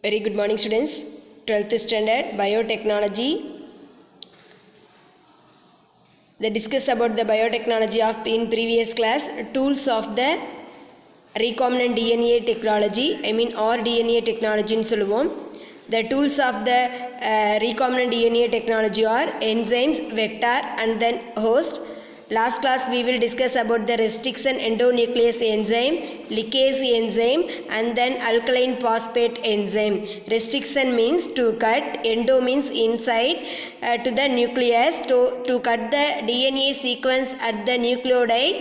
Very good morning students. 12th standard biotechnology. They discuss about the biotechnology of in previous class, tools of the recombinant DNA technology, or DNA technology in சொல்லுவோம். The tools of the recombinant DNA technology are enzymes, vector and then host. Last class we will discuss about the restriction endonuclease enzyme, linkase enzyme and then alkaline phosphate enzyme. Restriction means to cut, endo means inside to the nucleus to cut the DNA sequence at the nucleotide.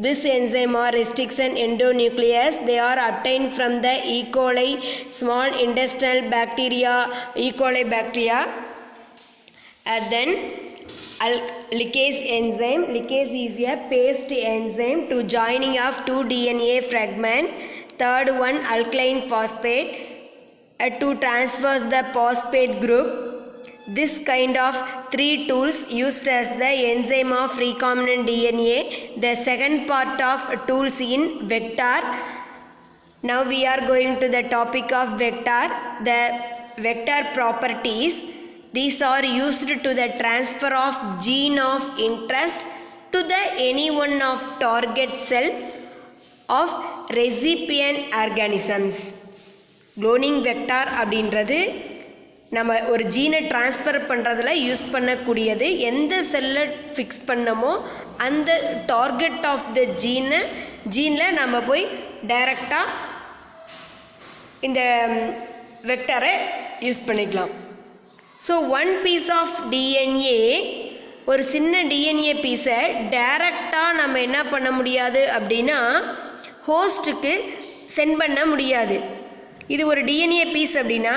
This enzyme or restriction endonuclease, they are obtained from the E. coli, small intestinal bacteria, E. coli bacteria. And then linkase enzyme. Linkase is a paste enzyme to joining of two DNA fragment. Third one, alkaline phosphate to transfer the phosphate group. This kind of three tools used as the enzyme of recombinant DNA. The second part of tools in vector. Now we are going to the topic of vector. The vector properties. These are used to the transfer of gene of interest to the any one of target cell of recipient organisms. Cloning vector அப்படின்றது நம்ம ஒரு ஜீனை transfer பண்ணுறதுல use பண்ணக்கூடியது. எந்த செல்லை fix பண்ணமோ அந்த target of the ஜீனில் நம்ம போய் டைரெக்டாக இந்த வெக்டரை யூஸ் பண்ணிக்கலாம். So one piece of DNA, ஒரு சின்ன டிஎன்ஏ பீஸை டைரெக்டாக நம்ம என்ன பண்ண முடியாது அப்படின்னா ஹோஸ்ட்டுக்கு சென்ட் பண்ண முடியாது. இது ஒரு டிஎன்ஏ பீஸ் அப்படின்னா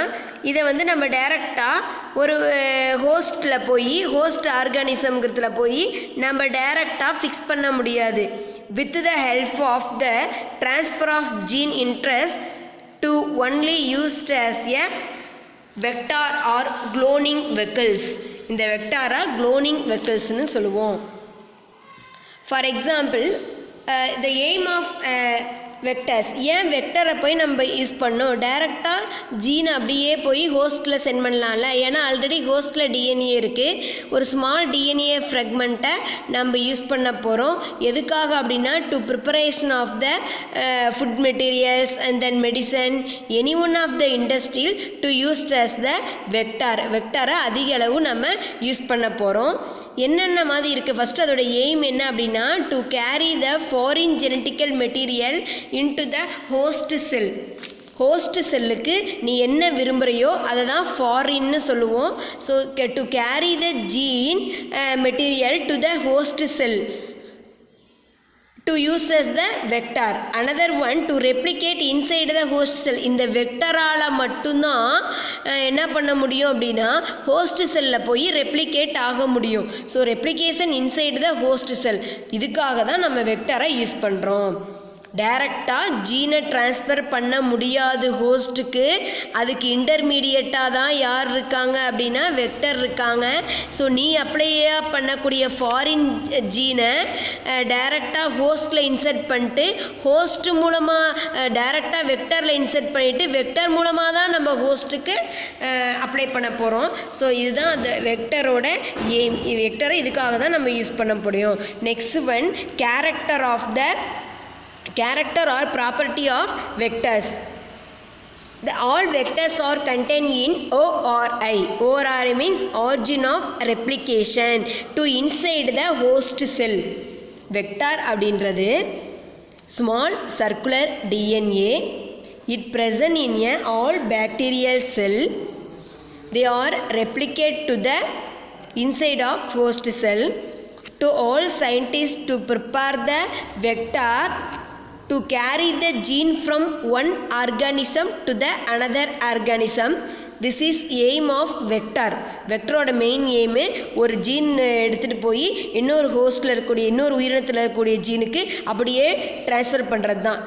இதை நம்ம டைரெக்டாக ஒரு ஹோஸ்ட்டில் போய் ஹோஸ்ட் ஆர்கானிசம்ங்கிறதுல போய் நம்ம டைரெக்டாக ஃபிக்ஸ் பண்ண முடியாது. With the help of the transfer of gene interest to only used as a vector or cloning vehicles. இந்த வெக்டாரை க்ளோனிங் வெக்கிள்ஸ்னு சொல்லுவோம். For example the aim of vectors. ஏன் வெக்டரை போய் நம்ம யூஸ் பண்ணோம்? டைரெக்டாக ஜீனை அப்படியே போய் ஹோஸ்ட்டில் சென்ட் பண்ணலாம்ல. ஏன்னா ஆல்ரெடி ஹோஸ்ட்டில் டிஎன்ஏ இருக்குது. ஒரு ஸ்மால் டிஎன்ஏ ஃப்ரெக்மெண்ட்டை நம்ம யூஸ் பண்ண போகிறோம். எதுக்காக அப்படின்னா to preparation of the food materials and then medicine any one of the இண்டஸ்ட்ரியில் to use as the vector. வெக்டாரை அதிக அளவு நம்ம யூஸ் பண்ண போகிறோம். என்னென்ன மாதிரி இருக்குது? ஃபஸ்ட்டு அதோட எய்ம் என்ன அப்படின்னா to carry the foreign genetical material into the host cell. Host செல்லுக்கு நீ என்ன விரும்புகிறையோ அதை தான் ஃபாரின்னு சொல்லுவோம். So to carry the gene material to the host cell to use as the vector. Another one to replicate inside the host cell. இந்த வெக்டரால் மட்டும்தான் என்ன பண்ண முடியும் அப்படின்னா ஹோஸ்ட் செல்லில் போய் ரெப்ளிகேட் ஆக முடியும். So replication inside the host செல். இதுக்காக தான் நம்ம வெக்டரை யூஸ் பண்ணுறோம். டைரெக்டாக ஜீனை டிரான்ஸ்ஃபர் பண்ண முடியாது ஹோஸ்ட்டுக்கு. அதுக்கு இன்டர்மீடியட்டாக தான் யார் இருக்காங்க அப்படின்னா வெக்டர் இருக்காங்க. ஸோ நீ அப்ளையாக பண்ணக்கூடிய ஃபாரின் ஜீனை டைரெக்டாக ஹோஸ்ட்டில் இன்சர்ட் பண்ணிட்டு ஹோஸ்ட்டு மூலமாக டைரெக்டாக வெக்டரில் இன்சர்ட் பண்ணிவிட்டு வெக்டர் மூலமாக தான் நம்ம ஹோஸ்ட்டுக்கு அப்ளை பண்ண போகிறோம். ஸோ இதுதான் அந்த வெக்டரோட எய்ம். வெக்டரை இதுக்காக தான் நம்ம யூஸ் பண்ண முடியும். Next one, character or property of vectors. All vectors are contained in ORI. ORI means origin of replication to inside the host cell. Vector அப்படின்றது small circular DNA. It present in all bacterial cell. They are replicate to the inside of host cell. To all scientists to prepare the vector to carry the gene from one organism to the another organism. This is aim of vector. வெக்டரோட main aim ஒரு gene எடுத்துகிட்டு போய் இன்னொரு ஹோஸ்ட்டில் இருக்கக்கூடிய இன்னொரு உயிரினத்தில் இருக்கக்கூடிய ஜீனுக்கு அப்படியே transfer பண்ணுறது தான்.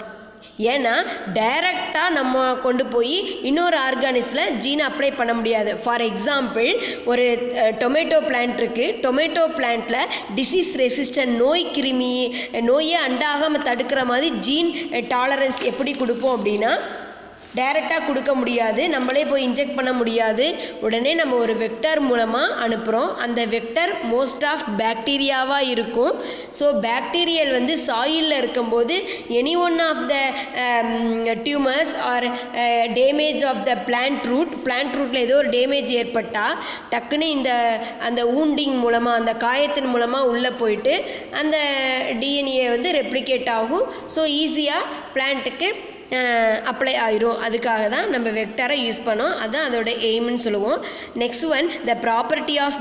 ஏன்னா டைரெக்டாக நம்ம கொண்டு போய் இன்னொரு ஆர்கானிஸில் ஜீனை அப்ளை பண்ண முடியாது. ஃபார் எக்ஸாம்பிள் ஒரு டொமேட்டோ பிளான்ட் இருக்குது. டொமேட்டோ பிளான்ட்டில் டிசீஸ் ரெசிஸ்டன்ட் நோயை அண்டாகாமல் தடுக்கிற மாதிரி ஜீன் டாலரன்ஸ் எப்படி கொடுப்போம் அப்படின்னா டைரெக்டாக கொடுக்க முடியாது, நம்மளே போய் இன்ஜெக்ட் பண்ண முடியாது. உடனே நம்ம ஒரு வெக்டர் மூலமாக அனுப்புகிறோம். அந்த வெக்டர் மோஸ்ட் ஆஃப் பாக்டீரியாவாக இருக்கும். ஸோ பாக்டீரியல் வந்து சாயிலில் இருக்கும்போது any one of the tumours or damage of the plant ரூட்டில் ஏதோ ஒரு டேமேஜ் ஏற்பட்டால் டக்குன்னு அந்த ஊண்டிங் மூலமாக அந்த காயத்தின் மூலமாக உள்ளே போயிட்டு அந்த டிஎன்ஏ வந்து ரெப்ளிகேட் ஆகும். ஸோ ஈஸியாக பிளான்ட்டுக்கு அப்ளை ஆயிரும். அதுக்காக தான் நம்ம வெக்டாரை யூஸ் பண்ணோம். அதுதான் அதோட எய்ம்னு சொல்லுவோம். Next one, the property of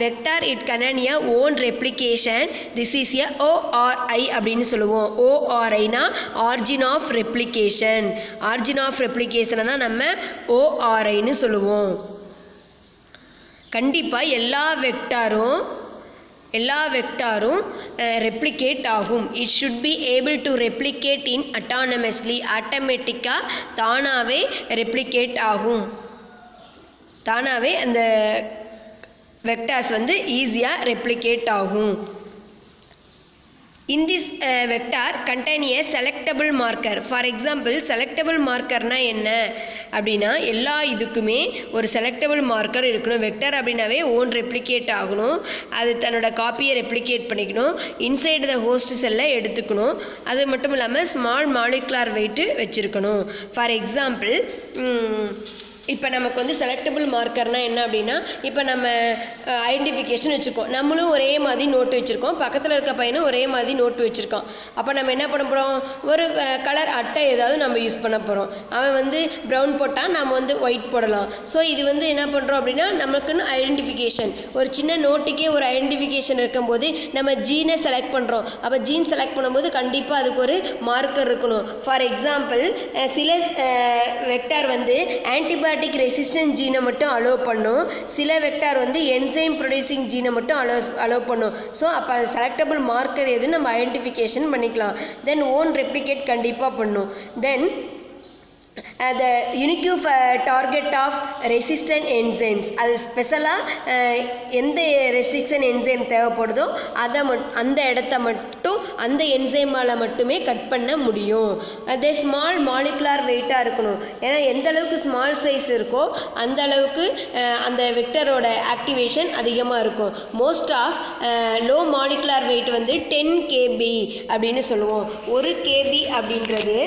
vector it can a own replication. This is a ORI அப்படின்னு சொல்லுவோம். ORIனா origin of replication. Origin of ரெப்ளிகேஷனை தான் நம்ம ORIன்னு சொல்லுவோம். கண்டிப்பாக எல்லா வெக்டாரும் ரெப்ளிகேட் ஆகும். It should be able to replicate in autonomously. ஆட்டோமேட்டிக்காக தானாகவே ரெப்ளிகேட் ஆகும். தானாகவே அந்த வெக்டார்ஸ் வந்து ஈஸியாக ரெப்ளிகேட் ஆகும். In this vector contain a selectable marker. For example, selectable markerனா என்ன அப்படின்னா எல்லா இதுக்குமே ஒரு செலக்டபிள் மார்க்கர் இருக்கணும். வெக்டர் அப்படின்னாவே ஓன் ரெப்ளிகேட் ஆகணும். அது தன்னோட காப்பியை ரெப்ளிகேட் பண்ணிக்கணும். இன்சைடு த ஹோஸ்ட் செல்லை எடுத்துக்கணும். அது மட்டும் இல்லாமல் ஸ்மால் மாலிகுலர் வெயிட்டு வச்சுருக்கணும். ஃபார் எக்ஸாம்பிள், இப்போ நமக்கு வந்து செலக்டபிள் மார்க்கர்னால் என்ன அப்படின்னா, இப்போ நம்ம ஐடென்டிஃபிகேஷன் வச்சுருக்கோம். நம்மளும் ஒரே மாதிரி நோட்டு வச்சுருக்கோம், பக்கத்தில் இருக்க பையனும் ஒரே மாதிரி நோட்டு வச்சுருக்கான். அப்போ நம்ம என்ன பண்ண போகிறோம், ஒரு கலர் அட்டை ஏதாவது நம்ம யூஸ் பண்ண போகிறோம். அவன் வந்து ப்ரௌன் போட்டால் நம்ம வந்து ஒயிட் போடலாம். ஸோ இது வந்து என்ன பண்ணுறோம் அப்படின்னா, நமக்குன்னு ஐடென்டிஃபிகேஷன், ஒரு சின்ன நோட்டுக்கே ஒரு ஐடென்டிஃபிகேஷன் இருக்கும்போது நம்ம ஜீனை செலக்ட் பண்ணுறோம். அப்போ ஜீன் செலக்ட் பண்ணும்போது கண்டிப்பாக அதுக்கு ஒரு மார்க்கர் இருக்கணும். ஃபார் எக்ஸாம்பிள், சில வெக்டார் வந்து ஆன்டிபயோட்டிக் ரெசிஸ்டன்ட் ஜீனை மட்டும் அலோவ் பண்ணும். சில வெக்டார் வந்து என்சைம் ப்ரொடியூசிங் ஜீனை மட்டும் அலோவ் பண்ணும். ஸோ அப்போ அது செலக்டபிள் மார்க்கர் எதுன்னு நம்ம ஐடென்டிஃபிகேஷன் பண்ணிக்கலாம். தென் ஓன் ரெப்ளிகேட் கண்டிப்பாக பண்ணும். தென் the unique target of resistant enzymes. அது ஸ்பெஷலாக எந்த ரெஸ்ட்ரிக்ஷன் என்சைம் தேவைப்படுதோ அந்த இடத்த மட்டும் அந்த என்சைமால் மட்டுமே கட் பண்ண முடியும். அதே ஸ்மால் மாலிகுலர் வெயிட்டாக இருக்கணும். ஏன்னா எந்த அளவுக்கு ஸ்மால் சைஸ் இருக்கோ அந்த அளவுக்கு அந்த வெக்டரோட ஆக்டிவேஷன் அதிகமாக இருக்கும். Most of low molecular weight வந்து 10 kb அப்படின்னு சொல்லுவோம். 1 kb அப்படின்றது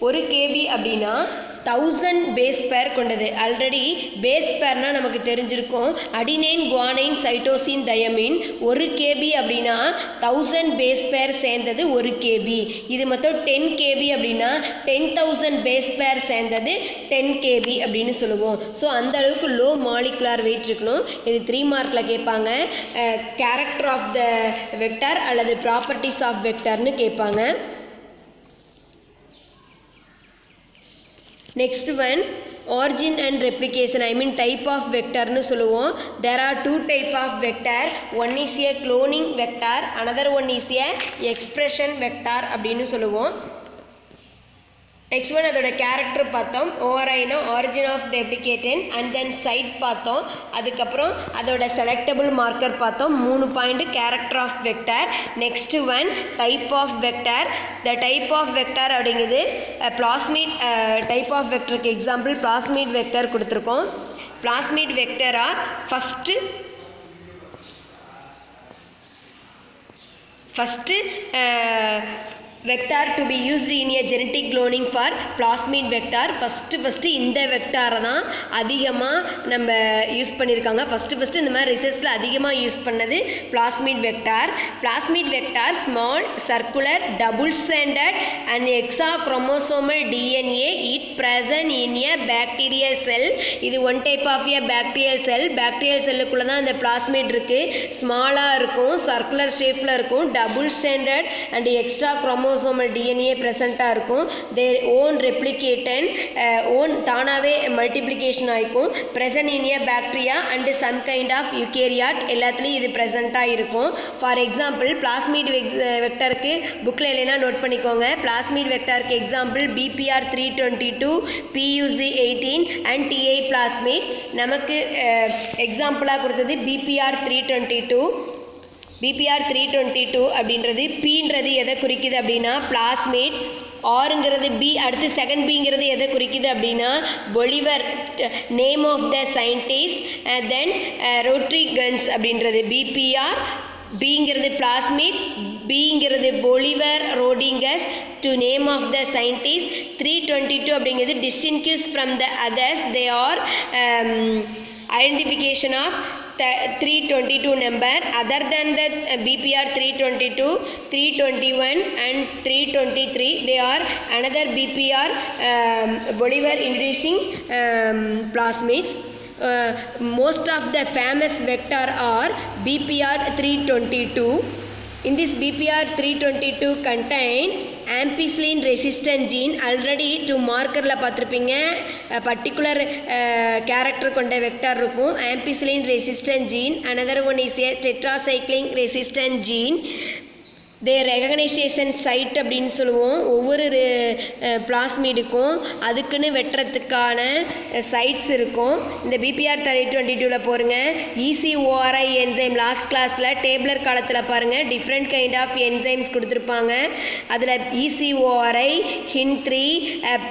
1 kb அப்படின்னா 1000 பேஸ் பேர் கொண்டது. ஆல்ரெடி பேஸ் பேர்னால் நமக்கு தெரிஞ்சிருக்கும். Adenine, guanine, cytosine, thymine. 1 kb அப்படின்னா 1000 பேஸ் பேர் சேர்ந்தது 1 kb. இது மொத்தம் 10 kb அப்படின்னா 10,000 பேஸ் பேர் சேர்ந்தது 10 kb அப்படின்னு சொல்லுவோம். ஸோ அந்த அளவுக்கு லோ மாலிகுலர் வெயிட் இருக்கணும். இது 3 மார்க்கில் கேட்பாங்க. கேரக்டர் ஆஃப் த வெக்டர் அல்லது ப்ராப்பர்ட்டிஸ் ஆஃப் வெக்டர்னு கேட்பாங்க. Next one, origin and replication, I mean type of vector னு சொல்லுவோம். There are 2 type of vector. One is a cloning vector, another one is a expression vector அப்படின்னு சொல்லுவோம். Next one அதோட character பார்த்தோம். ஓஆர்ஐனா origin of replication, and then site பார்த்தோம். அதுக்கப்புறம் அதோட செலக்டபிள் மார்க்கர் பார்த்தோம். 3 point character of vector. Next one type of vector. The type of vector அப்படிங்கிறது பிளாஸ்மிட் டைப் ஆஃப் வெக்டருக்கு எக்ஸாம்பிள் பிளாஸ்மிட் வெக்டர் கொடுத்துருக்கோம். Plasmid vector are first vector to be used in a genetic cloning for plasmid vector. First இந்த வெக்டாரை தான் அதிகமாக நம்ம use பண்ணியிருக்காங்க. First இந்த மாதிரி ரிசர்ச்சில் அதிகமாக யூஸ் பண்ணது plasmid vector. Plasmid vector small circular double stranded and extra chromosomal DNA it present in a bacterial cell. இது one type of a bacterial cell. Bacterial செல்லுக்குள்ளே தான் இந்த பிளாஸ்மிட் இருக்குது. ஸ்மாலாக இருக்கும், சர்க்குலர் ஷேப்பில் இருக்கும், double stranded and extra chromosomal DNA ப்ரெசண்ட்டாக இருக்கும். தேர் ஓன் ரெப்ளிகேட்டன் ஓன் தானாகவே மல்டிப்ளிகேஷன் ஆகிக்கும். Present in a bacteria and some kind of eukaryote எல்லாத்துலேயும் இது ப்ரெசண்ட்டாக இருக்கும். ஃபார் எக்ஸாம்பிள் பிளாஸ்மிட் வெக்டருக்கு புக்கில் இல்லைன்னா நோட் பண்ணிக்கோங்க. பிளாஸ்மிட் வெக்டருக்கு example BPR 322, PUC 18 and TI plasmid. நமக்கு எக்ஸாம்பிளாக கொடுத்தது BPR 322. BPR 322 அப்படின்றது பீன்றது எதை குறிக்குது அப்படின்னா பிளாஸ்மிட் ஆருங்கிறது பி, அடுத்து செகண்ட் பிங்கிறது எதை குறிக்குது அப்படின்னா Bolivar, name of the scientist, then Rodriguez அப்படின்றது பிபிஆர், பிங்கிறது பிளாஸ்மிட், பிங்கிறது Bolivar Rodriguez, to name of the scientist. 322 அப்படிங்கிறது distinguishes from the others, they are identification of 322 number other than the BPR 322, 321 and 323, they are another BPR Bolivar inducing plasmids. Most of the famous vector are BPR 322. In this BPR 322 contain ampicillin resistant gene. already to markerல பார்த்துருப்பீங்க, particular character கொண்ட vector இருக்கும். ampicillin resistant gene, another one is a tetracycline resistant gene. their recognition site அப்படின்னு சொல்லுவோம். ஒவ்வொரு பிளாஸ்மிடுக்கும் அதுக்குன்னு வெட்டுறதுக்கான sides இருக்கும். இந்த PPR 322ல போருங்க, ECORI enzyme last கிளாஸில் டேபிளர் காலத்தில் பாருங்கள் டிஃப்ரெண்ட் கைண்ட் ஆஃப் என்சைம்ஸ் கொடுத்துருப்பாங்க. அதில் ECORI, HIN3,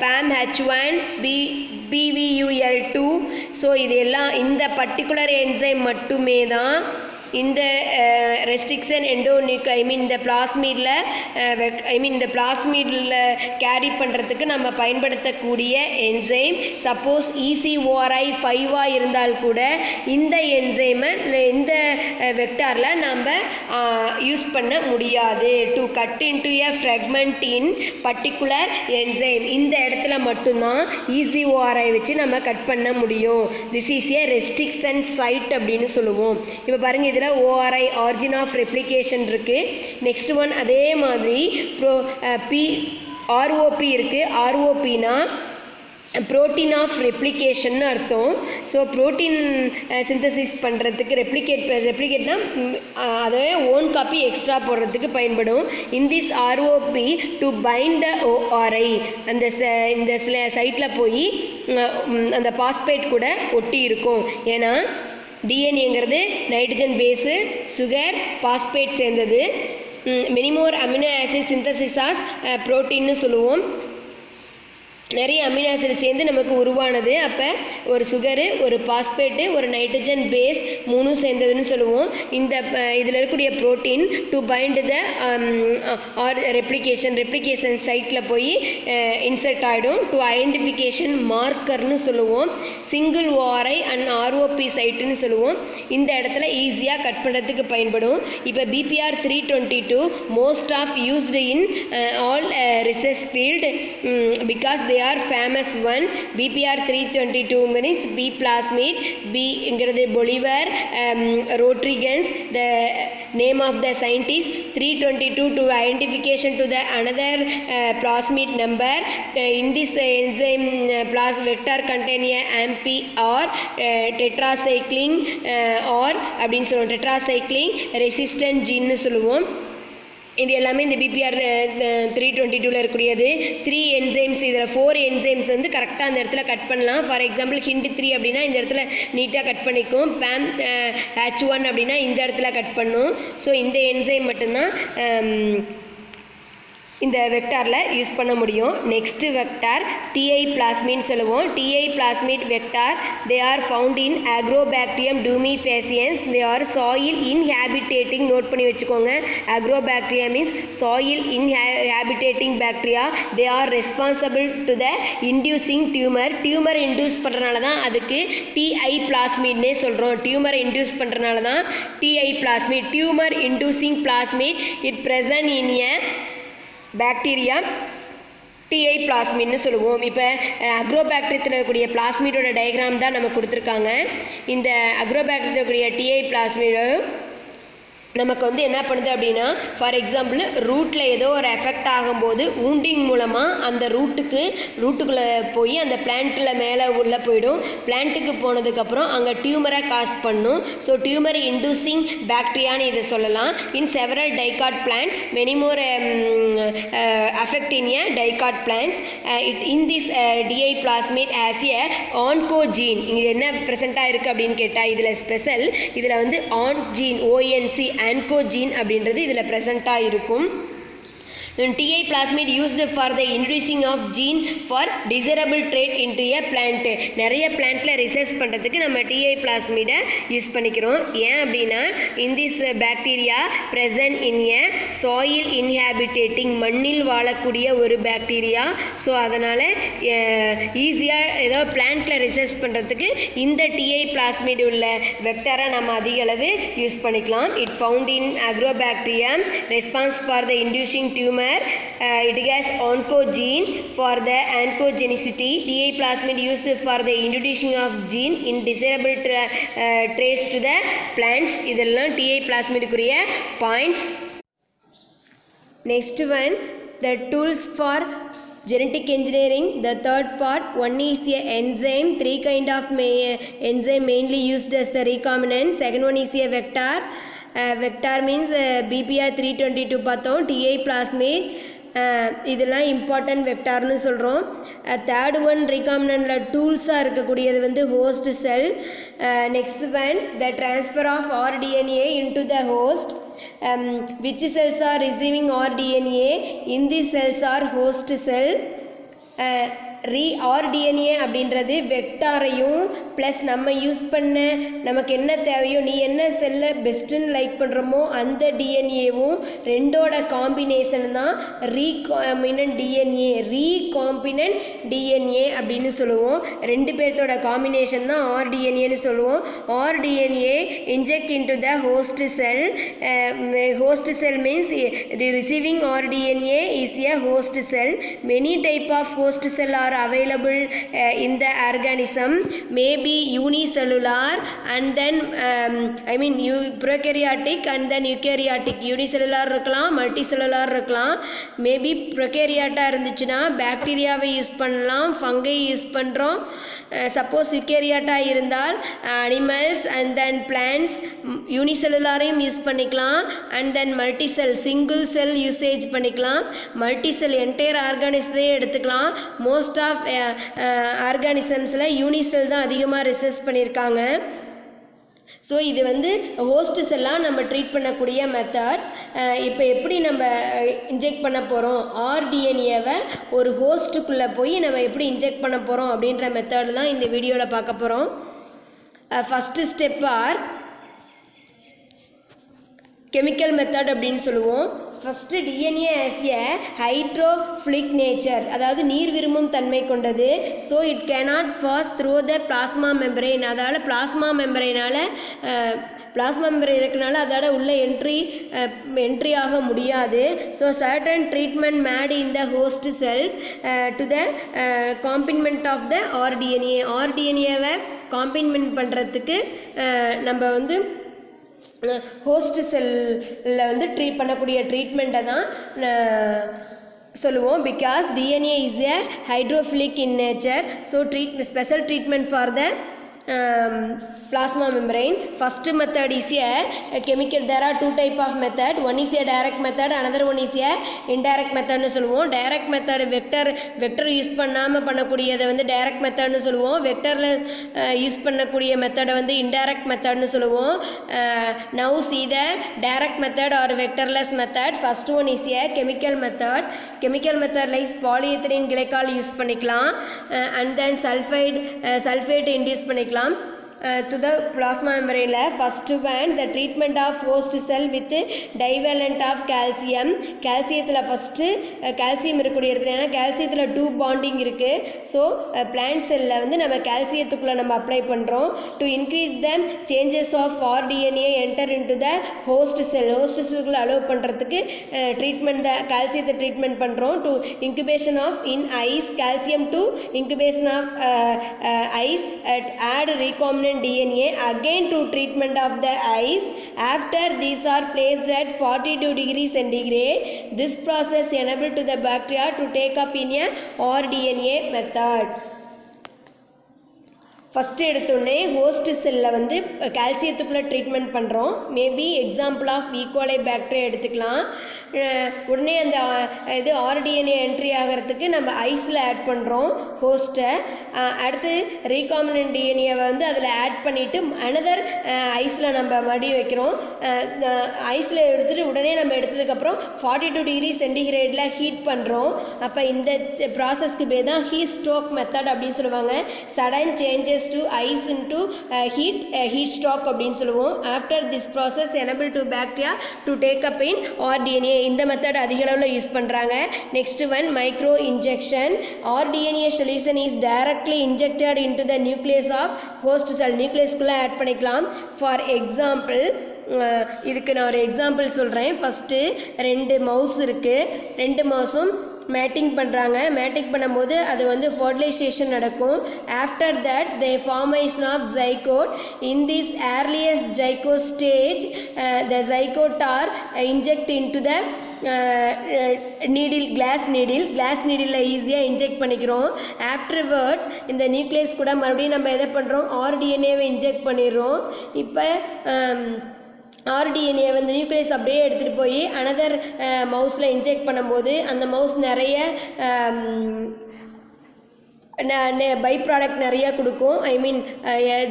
PAMH1, BVUL2. So இது எல்லாம் இந்த பர்டிகுலர் என்சைம் மட்டுமே தான் இந்த ரெஸ்ட்ரிக்ஷன் எண்டோனிக் இந்த பிளாஸ்மிடில் இந்த பிளாஸ்மிடில் கேரி பண்ணுறதுக்கு நம்ம பயன்படுத்தக்கூடிய என்சைம். சப்போஸ் ECORI 5 இருந்தால் கூட இந்த என்சைமை இந்த வெக்டாரில் நம்ம யூஸ் பண்ண முடியாது. To cut into a fragment in particular enzyme, இந்த இடத்துல மட்டும்தான் ECORI வச்சு நம்ம கட் பண்ண முடியும். This is a restriction site அப்படின்னு சொல்லுவோம். இப்போ பாருங்கள், இதில் ORI ஆரிஜின் ஆஃப் ரெப்ளிகேஷன் இருக்குது. நெக்ஸ்ட் ஒன் அதே மாதிரி ROP இருக்குது. ROPனா ப்ரோட்டீன் ஆஃப் ரெப்ளிகேஷன் அர்த்தம். ஸோ ப்ரோட்டீன் சிந்தசிஸ் பண்ணுறதுக்கு ரெப்ளிகேட்னா அதை ஓன் காப்பி எக்ஸ்ட்ரா போடுறதுக்கு பயன்படும். In this ROP to bind the ORI, அந்த இந்த சைட்டில் போய் அந்த பாஸ்பேட் கூட ஒட்டி இருக்கும். ஏன்னா டிஎன்ஏங்கிறது நைட்ரஜன் பேஸு, சுகர், பாஸ்பேட் சேர்ந்தது. மினிமோர் அமினோ ஆசிட் சிந்தசிஸாஸ் ப்ரோட்டீன்னு சொல்லுவோம். நிறைய அமினோ ஆசிட் சேர்ந்து நமக்கு உருவானது. அப்போ ஒரு சுகரு, ஒரு பாஸ்பேட்டு, ஒரு நைட்ரஜன் பேஸ், மூணும் சேர்ந்ததுன்னு சொல்லுவோம். இந்த இதில் இருக்கக்கூடிய protein to bind the replication சைட்டில் போய் இன்சர்ட் ஆகிடும். டு ஐடென்டிஃபிகேஷன் மார்க்கர்னு சொல்லுவோம். சிங்கிள் ORI அண்ட் ROP சைட்டுன்னு சொல்லுவோம். இந்த இடத்துல ஈஸியாக கட் பண்ணுறதுக்கு பயன்படும். இப்போ BPR 322 most of used in all research field because they are famous one. BPR 322 means B plasmid, B ingiradhu Bolivar Rodriguez, the name of the scientist. 322 to identification to the another plasmid number. In this enzyme vector contain a ampy or tetracycline or அப்படின்னு சொல்லுவோம். tetracycline resistant gene சொல்லுவோம். இது எல்லாமே இந்த BPR 322ல் இருக்கக்கூடியது. 3 enzymes, இதில் 4 enzymes வந்து கரெக்டாக அந்த இடத்துல கட் பண்ணலாம். ஃபார் எக்ஸாம்பிள் HIND3 அப்படின்னா இந்த இடத்துல நீட்டாக கட் பண்ணிக்கும். PAMH1 அப்படின்னா இந்த இடத்துல கட் பண்ணும். ஸோ இந்த என்சைம் மட்டும்தான் இந்த வெக்டாரில் யூஸ் பண்ண முடியும். நெக்ஸ்ட்டு வெக்டார் TI பிளாஸ்மின்னு சொல்லுவோம். TI plasmid vector they are found in agrobacterium tumefaciens. They are soil inhabiting. Note பண்ணி வச்சுக்கோங்க. Agrobacteria means soil inhabiting bacteria. They are responsible to the inducing tumour. Tumour induce பண்ணுறனால தான் அதுக்கு TI பிளாஸ்மிட்னே சொல்கிறோம். டியூமரை induce பண்ணுறனால தான் TI plasmid. Tumour inducing plasmid it present in a bacteria TI பிளாஸ்மின்னு சொல்லுவோம். இப்போ அக்ரோபாக்டீரியத்தில் இருக்கக்கூடிய பிளாஸ்மிடோட டயக்ராம் தான் நம்ம கொடுத்துருக்காங்க. இந்த அக்ரோபாக்டீரியத்தில் இருக்கக்கூடிய TI பிளாஸ்மிடோ நமக்கு வந்து என்ன பண்ணுது அப்படின்னா, ஃபார் எக்ஸாம்பிள் ரூட்டில் ஏதோ ஒரு எஃபெக்ட் ஆகும்போது ஊண்டிங் மூலமாக அந்த ரூட்டுக்குள்ளே போய் அந்த பிளான்ட்டில் மேலே உள்ளே போயிடும். பிளான்ட்டுக்கு போனதுக்கப்புறம் அங்கே டியூமரை காஸ் பண்ணும். ஸோ டியூமர் இன்டியூசிங் பாக்டீரியான்னு இதை சொல்லலாம். In several dicot plant many more affect in a dicot plants. In this DI plasmid as a oncogene. இங்கே என்ன ப்ரெசென்ட்டாக இருக்குது அப்படின்னு கேட்டால் இதில் ஸ்பெஷல், இதில் வந்து ஆன் ஜீன் ONC ஆன்கோஜீன் அப்படின்றது இதில் ப்ரெசண்ட்டாக இருக்கும். TA plasmid used for the introducing of gene for desirable trait into a plant. நிறைய பிளான்ட்ல ரிசர்ச் பண்ணுறதுக்கு நம்ம TA plasmid யூஸ் பண்ணிக்கிறோம். ஏன் அப்படின்னா in this bacteria present in a soil inhabiting மண்ணில் வாழக்கூடிய ஒரு பாக்டீரியா. ஸோ அதனால் ஈஸியாக ஏதோ பிளான்ட்ல ரிசர்ச் பண்ணுறதுக்கு இந்த TA plasmid உள்ள வெக்டரை நம்ம அதிக அளவு யூஸ் பண்ணிக்கலாம். It found in Agrobacterium response for the inducing tumor. It has oncogene for the oncogenicity. TA plasmid used for the introduction of gene in desirable traits to the plants. இதெல்லாம் TA plasmid குரிய points. Next one, the tools for genetic engineering. The third part, one is a enzyme. Three kind of enzyme mainly used as the recombinant. Second one is a vector. Vector means BPR 322 பார்த்தோம். TA plasmid இதெல்லாம் important வெக்டார்னு சொல்கிறோம். Third one ரீகாமினன்ட்டில் டூல்ஸாக இருக்கக்கூடியது வந்து host cell. Next one the transfer of RDNA into the host. which cells are receiving RDNA? in these cells are host cell. RDNA அப்படின்றது வெக்டாரையும் plus நம்ம யூஸ் பண்ண நமக்கு என்ன தேவையோ நீ என்ன செல்லை பெஸ்ட்டுன்னு லைக் பண்ணுறோமோ அந்த டிஎன்ஏவும் ரெண்டோட காம்பினேஷன் தான் ரீகாம்பினன்ட் டிஎன்ஏ அப்படின்னு சொல்லுவோம். ரெண்டு பேர்த்தோட காம்பினேஷன் தான் RDNAன்னு சொல்லுவோம். RDNA inject into the host cell. Host cell means the receiving RDNA is a host cell. Many type of host cell are available in the organism. Maybe unicellular and then prokaryotic and then eukaryotic. Unicellular இருக்கலாம், multicellular இருக்கலாம். Maybe ப்ரொகேரியாட்டா இருந்துச்சுன்னா பாக்டீரியாவை use பண்ணலாம், fungi use பண்ணுறோம். Suppose யூகேரியாட்டா இருந்தால் animals and then plants யூனிசெல்லுலாரையும் யூஸ் பண்ணிக்கலாம். And then multicell single cell usage பண்ணிக்கலாம். மல்டிசெல் என்டையர் ஆர்கானிசத்தையே எடுத்துக்கலாம். மோஸ்ட் ஆஃப் ஆர்கானிசம்ஸில் யூனிசெல் தான் அதிகமாக ரிசர்ச் பண்ணியிருக்காங்க. ஸோ இது வந்து ஹோஸ்ட் செல்லாக நம்ம ட்ரீட் பண்ணக்கூடிய மெத்தட்ஸ். இப்போ எப்படி நம்ம இன்ஜெக்ட் பண்ண போகிறோம், RDNAவை ஒரு ஹோஸ்ட்டுக்குள்ளே போய் நம்ம எப்படி இன்ஜெக்ட் பண்ண போகிறோம் அப்படின்ற மெத்தட் தான் இந்த வீடியோவில் பார்க்க போகிறோம். ஃபஸ்ட்டு ஸ்டெப் கெமிக்கல் மெத்தட் அப்படின்னு சொல்லுவோம். First DNA as a hydrophilic nature, அதாவது நீர் விரும்பும் தன்மை கொண்டது. So it cannot pass through the plasma membrane. அதால் பிளாஸ்மா மெம்பரைனால் இருக்கனால அதோட உள்ள என்ட்ரி ஆக முடியாது. So certain treatment made in the host cell to the complement of the RDNAவை காம்பின்மெண்ட் பண்ணுறதுக்கு நம்ம வந்து ஹோஸ்ட் செல்லில் வந்து ட்ரீட் பண்ணக்கூடிய ட்ரீட்மெண்ட்டை தான் சொல்லுவோம். Because DNA is a hydrophilic in nature. So special treatment for the plasma membrane. First method is a chemical. There are two type of method. One is a direct method, another one is a indirect method னு சொல்லுவோம். direct method vector use பண்ணாமல் பண்ணக்கூடியதை வந்து direct method னு சொல்லுவோம். வெக்டரில் use பண்ணக்கூடிய மெத்தடை வந்து indirect method னு சொல்லுவோம். Now see the direct method or vectorless method. First one is a chemical method. Chemical method like polyethylene glycol use பண்ணிக்கலாம். And then sulfate induce பண்ணிக்கலாம் to the plasma membrane. First one, the treatment of host cell with divalent of calcium. calciumத்தில் first calcium இருக்கக்கூடிய இடத்துல, ஏன்னா கால்சியத்தில் 2 bonding இருக்குது. So plant செல்லில் வந்து நம்ம கால்சியத்துக்குள்ளே நம்ம அப்ளை பண்ணுறோம். To increase the changes of RDNA enter into the host செல்லுக்குள்ளே அலோவ் பண்ணுறதுக்கு ட்ரீட்மெண்ட் கால்சியத்தை ட்ரீட்மெண்ட் பண்ணுறோம். To incubation of in ice, calcium to incubation of ice. add recombinant DNA again to treatment of the ice. After these are placed at 42 degrees centigrade. This process enables to the bacteria to take up in a RDNA method. First எடுத்தோடனே host செல்லில் வந்து கால்சியத்துக்குள்ளே treatment பண்ணுறோம். Maybe example of E coli bacteria எடுத்துக்கலாம். உடனே அந்த இது rDNA entry ஆகிறதுக்கு நம்ம ஐஸில் ஆட் பண்ணுறோம் ஹோஸ்ட்டை. அடுத்து ரீகாமினன்ட் டிஎன்ஏவை வந்து அதில் ஆட் பண்ணிவிட்டு அனதர் ஐஸில் நம்ம மறுபடியும் வைக்கிறோம். ஐஸில் எடுத்துகிட்டு உடனே நம்ம எடுத்ததுக்கப்புறம் 42 டிகிரி சென்டிகிரேடில் ஹீட் பண்ணுறோம். அப்போ இந்த ப்ராசஸ்க்கு பேர் தான் ஹீட் ஸ்ட்ரோக் மெத்தட் அப்படின்னு சொல்லுவாங்க. Sudden changes to ice into heat stroke அப்படின்னு சொல்லுவோம். After this process enable to bacteria to take up in rDNA. இந்த மெத்தட் அதிக அளவில் யூஸ் பண்ணுறாங்க. Next one micro injection. RDNA solution is directly injected into the nucleus of host cell. நியூக்ளியஸ்குள்ளே add பண்ணிக்கலாம். For example இதுக்கு நான் ஒரு example சொல்கிறேன். ஃபஸ்ட்டு 2 மவுஸ் இருக்குது. 2 மவுஸும் மேட்டிங் பண்ணுறாங்க. மேட்டிங் பண்ணும்போது அது வந்து ஃபர்டிலைசேஷன் நடக்கும். After that they formation of zygote. In this earliest zygote stage the zygote are inject into the needle, glass நீடிலில் ஈஸியாக இன்ஜெக்ட் பண்ணிக்கிறோம். ஆஃப்டர்வர்ட்ஸ் இந்த நியூக்ளியஸ் கூட மறுபடியும் நம்ம எதை பண்ணுறோம், ஆர்டிஎன்ஏவை இன்ஜெக்ட் பண்ணிடுறோம். இப்போ ஆர்டிஎன்ஏ வந்து நியூக்ளியஸ் அப்படியே எடுத்துகிட்டு போய் அனதர் மவுஸில் இன்ஜெக்ட் பண்ணும்போது அந்த மவுஸ் நிறைய பை ப்ராடக்ட் நிறையா கொடுக்கும். ஐ மீன்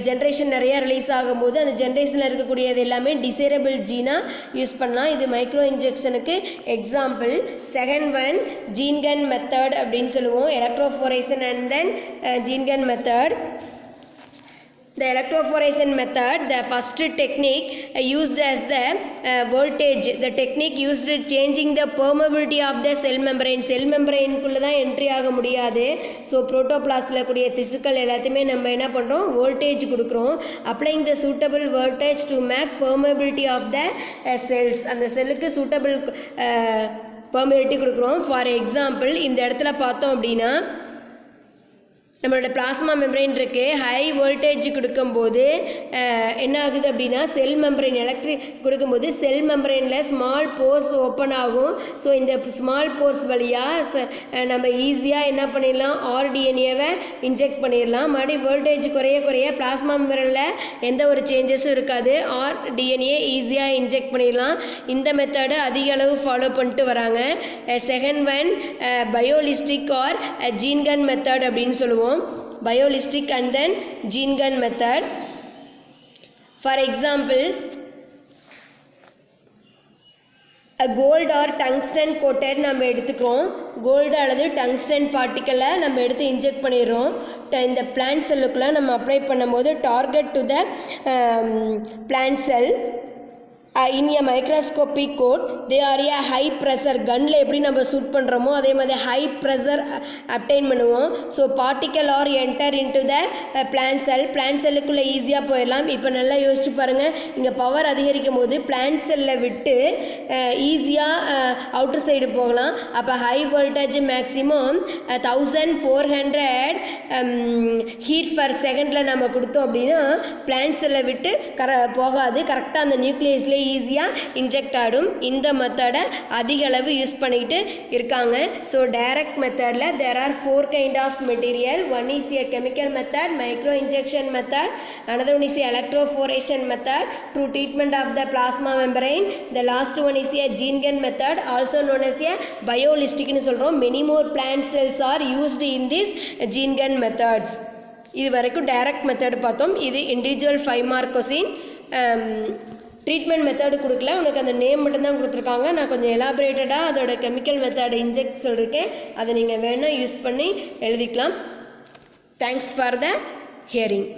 ஜென்ரேஷன் நிறையா ரிலீஸ் ஆகும்போது அந்த ஜென்ரேஷனில் இருக்கக்கூடியது எல்லாமே டிசைரபிள் ஜீனாக யூஸ் பண்ணலாம். இது மைக்ரோ இன்ஜெக்ஷனுக்கு example. Second one gene gun method அப்படின்னு சொல்லுவோம். Electrophoresis and then gene gun method. The electrophoration method, the first technique used as the voltage. The technique used changing the permeability of the cell membrane. Cell membrane குள்ள தான் entry ஆக முடியாது. So புரோட்டோபிளாஸ்டில் கூடிய திசுக்கள் எல்லாத்தையுமே நம்ம என்ன பண்ணுறோம், வோல்டேஜ் கொடுக்குறோம். applying the suitable voltage to make permeability of the cells. அந்த செல்லுக்கு சூட்டபிள் permeability கொடுக்குறோம். ஃபார் எக்ஸாம்பிள் இந்த இடத்துல பார்த்தோம் அப்படின்னா நம்மளோட பிளாஸ்மா மெம்பரைன் இருக்குது. ஹை வோல்டேஜ் கொடுக்கும்போது என்ன ஆகுது அப்படின்னா செல் மெம்பரைன் எலக்ட்ரிக் கொடுக்கும்போது செல் மெம்பரைனில் ஸ்மால் போர்ஸ் ஓப்பன் ஆகும். ஸோ இந்த ஸ்மால் போர்ஸ் வழியாக நம்ம ஈஸியாக என்ன பண்ணிடலாம், ஆர்டிஎன்ஏவை இன்ஜெக்ட் பண்ணிடலாம். மறுபடியும் வோல்டேஜ் குறைய பிளாஸ்மா மெம்பரைனில் எந்த ஒரு சேஞ்சஸும் இருக்காது. ஆர்டிஎன்ஏ ஈஸியாக இன்ஜெக்ட் பண்ணிடலாம். இந்த மெத்தடை அதிக அளவு ஃபாலோ பண்ணிட்டு வராங்க. Second one பயோலிஸ்டிக் R gene gun method அப்படின்னு சொல்லுவோம். Biolistic and then gene gun method. For example, gold or tungsten coated நம்ம எடுத்துக்கிறோம். கோல்டு அல்லது டங்ஸ்டன் பார்ட்டிக்கலை நம்ம எடுத்து இன்ஜெக்ட் பண்ணிடுறோம். இந்த பிளான்ட் செல்லுக்குள்ளே நம்ம அப்ளை பண்ணும்போது target to the plant cell in a microscopic coat. they are a high pressure. கன்னில் எப்படி நம்ம சூட் பண்ணுறோமோ அதே மாதிரி ஹை ப்ரெஷர் அப்டைன் பண்ணுவோம். So particle are enter into the plant cell. Plant செல்லுக்குள்ளே ஈஸியாக போயிடலாம். இப்போ நல்லா யோசிச்சு பாருங்கள், இங்கே பவர் அதிகரிக்கும் போது பிளான்ட் செல்லில் விட்டு ஈஸியாக அவுட்டர் சைடு போகலாம். அப்போ high voltage maximum 1400 heat per செகண்டில் நம்ம கொடுத்தோம் அப்படின்னா பிளான்ட் செல்லை விட்டு போகாது. கரெக்டாக அந்த நியூக்ளியஸ்லேயே ஈஸியாக இன்ஜெக்ட் ஆகிடும். இந்த மெத்தடை அதிக அளவு யூஸ் பண்ணிட்டு இருக்காங்க. ஸோ டைரக்ட் மெத்தடில் there are 4 kind of material. One is a chemical method, micro injection method, another one is a electrophoration method to treatment of the plasma membrane. The last one is a gene gun method, also known as a biolistic னு சொல்கிறோம். many more plant cells are used in this gene gun methods. இது வரைக்கும் direct method பார்த்தோம். இது individual 5 mark question. Treatment method கொடுக்கல, உனக்கு அந்த name மட்டும்தான் கொடுத்துருக்காங்க. நான் கொஞ்சம் எலாபரேட்டடாக அதோட கெமிக்கல் மெத்தடு இன்ஜெக்ட் சொல்லியிருக்கேன். அதை நீங்கள் வேணால் யூஸ் பண்ணி எழுதிக்கலாம். Thanks for the hearing.